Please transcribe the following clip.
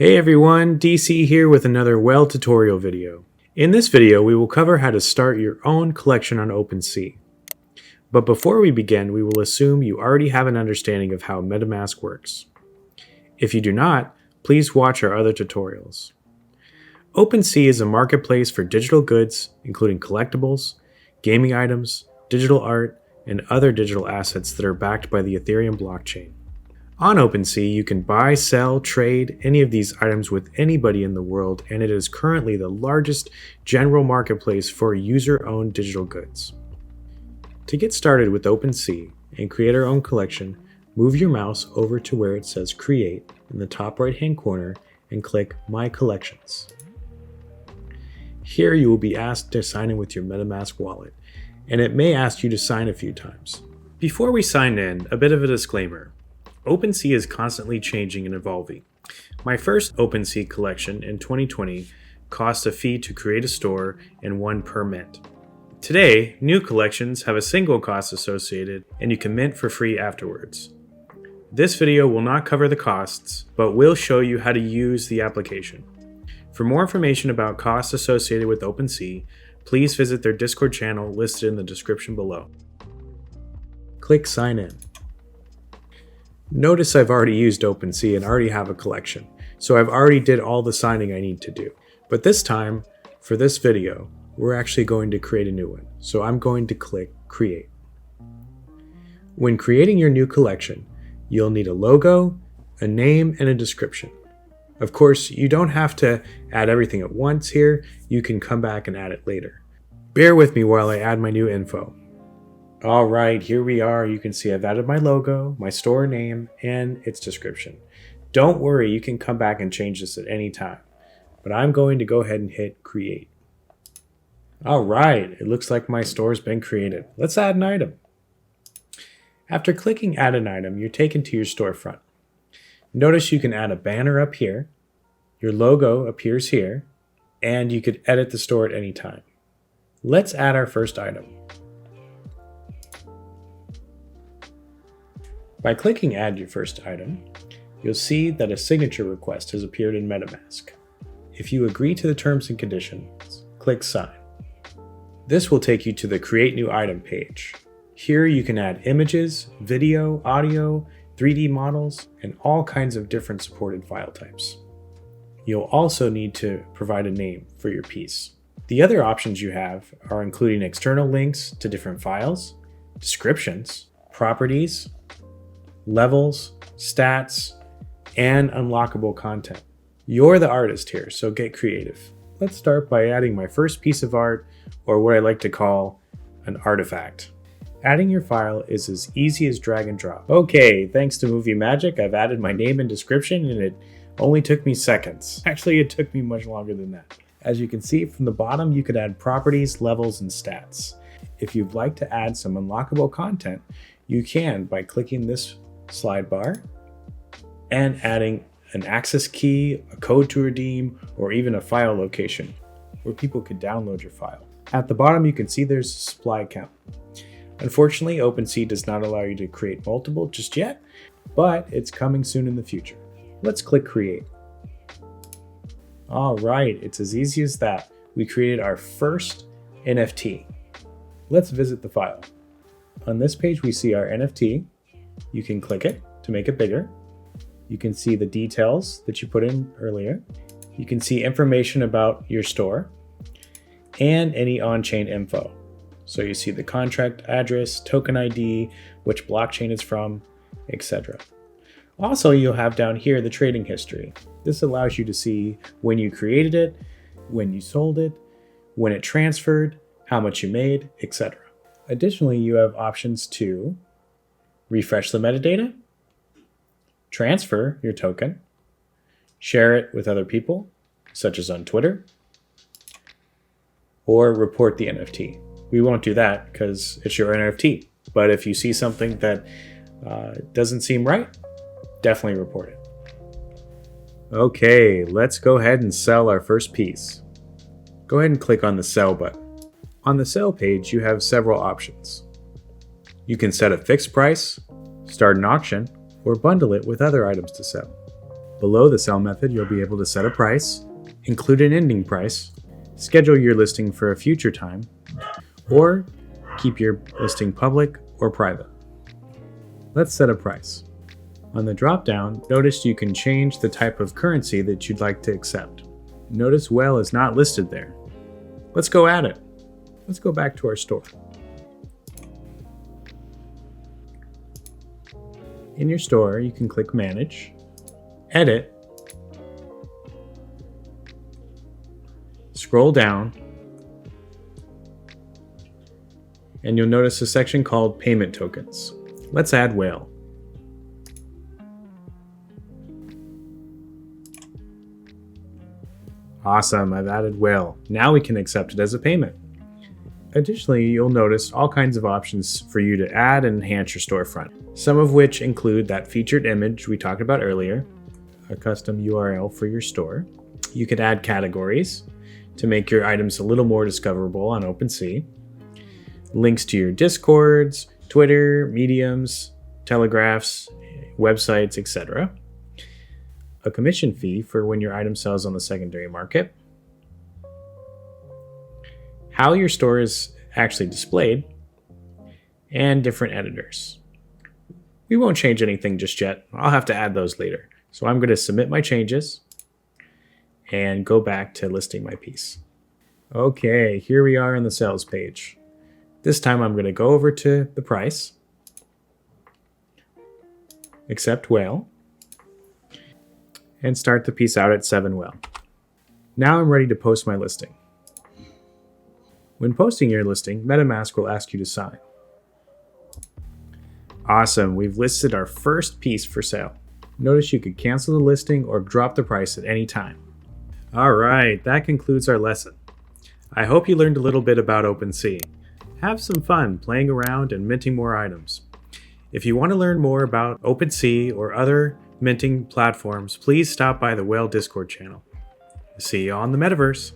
Hey everyone, DC here with another well tutorial video. In this video, we will cover how to start your own collection on OpenSea. But before we begin, we will assume you already have an understanding of how MetaMask works. If you do not, please watch our other tutorials. OpenSea is a marketplace for digital goods, including collectibles, gaming items, digital art, and other digital assets that are backed by the Ethereum blockchain. On OpenSea, you can buy, sell, trade any of these items with anybody in the world, and it is currently the largest general marketplace for user-owned digital goods. To get started with OpenSea and create our own collection, move your mouse over to where it says Create in the top right-hand corner and click My Collections. Here you will be asked to sign in with your MetaMask wallet, and it may ask you to sign a few times. Before we sign in, a bit of a disclaimer. OpenSea is constantly changing and evolving. My first OpenSea collection in 2020 cost a fee to create a store and one per mint. Today, new collections have a single cost associated and you can mint for free afterwards. This video will not cover the costs, but will show you how to use the application. For more information about costs associated with OpenSea, please visit their Discord channel listed in the description below. Click Sign In. Notice I've already used OpenSea and already have a collection, so I've already did all the signing I need to do. But this time, for this video, we're actually going to create a new one, so I'm going to click Create. When creating your new collection, you'll need a logo, a name, and a description. Of course, you don't have to add everything at once here, you can come back and add it later. Bear with me while I add my new info. Alright, here we are. You can see I've added my logo, my store name, and its description. Don't worry, you can come back and change this at any time. But I'm going to go ahead and hit Create. Alright, it looks like my store's been created. Let's add an item. After clicking Add an Item, you're taken to your storefront. Notice you can add a banner up here, your logo appears here, and you could edit the store at any time. Let's add our first item. By clicking Add your first item, you'll see that a signature request has appeared in MetaMask. If you agree to the terms and conditions, click Sign. This will take you to the Create New Item page. Here you can add images, video, audio, 3D models, and all kinds of different supported file types. You'll also need to provide a name for your piece. The other options you have are including external links to different files, descriptions, properties, levels, stats, and unlockable content. You're the artist here, so get creative. Let's start by adding my first piece of art, or what I like to call an artifact. Adding your file is as easy as drag and drop. Okay, thanks to movie magic, I've added my name and description, and it only took me seconds. Actually, it took me much longer than that. As you can see from the bottom, you could add properties, levels, and stats. If you'd like to add some unlockable content, you can by clicking this slide bar and adding an access key, a code to redeem, or even a file location where people could download your file. At the bottom, you can see there's a supply count. Unfortunately, OpenSea does not allow you to create multiple just yet, but it's coming soon in the future. Let's click Create. All right, it's as easy as that. We created our first NFT. Let's visit the file. On this page, we see our NFT. You can click it to make it bigger. You can see the details that you put in earlier. You can see information about your store and any on-chain info. So you see the contract address, token ID, which blockchain it's from, etc. Also, you'll have down here the trading history. This allows you to see when you created it, when you sold it, when it transferred, how much you made, etc. Additionally, you have options to refresh the metadata, transfer your token, share it with other people, such as on Twitter, or report the NFT. We won't do that because it's your NFT, but if you see something that doesn't seem right, definitely report it. Okay, let's go ahead and sell our first piece. Go ahead and click on the Sell button. On the Sell page, you have several options. You can set a fixed price, start an auction, or bundle it with other items to sell. Below the sell method, you'll be able to set a price, include an ending price, schedule your listing for a future time, or keep your listing public or private. Let's set a price. On the drop-down, notice you can change the type of currency that you'd like to accept. Notice whale is not listed there. Let's go at it. Let's go back to our store. In your store, you can click Manage, Edit, scroll down, and you'll notice a section called Payment Tokens. Let's add whale. Awesome, I've added whale. Now we can accept it as a payment. Additionally, you'll notice all kinds of options for you to add and enhance your storefront, some of which include that featured image we talked about earlier, a custom URL for your store. You could add categories to make your items a little more discoverable on OpenSea, links to your Discords, Twitter, Mediums, Telegraphs, websites, etc., a commission fee for when your item sells on the secondary market, how your store is actually displayed, and different editors. We won't change anything just yet. I'll have to add those later. So I'm going to submit my changes and go back to listing my piece. Okay, here we are on the sales page. This time I'm going to go over to the price, accept whale, and start the piece out at 7 whale. Now I'm ready to post my listing. When posting your listing, MetaMask will ask you to sign. Awesome, we've listed our first piece for sale. Notice you could cancel the listing or drop the price at any time. All right, that concludes our lesson. I hope you learned a little bit about OpenSea. Have some fun playing around and minting more items. If you want to learn more about OpenSea or other minting platforms, please stop by the Whale Discord channel. See you on the Metaverse.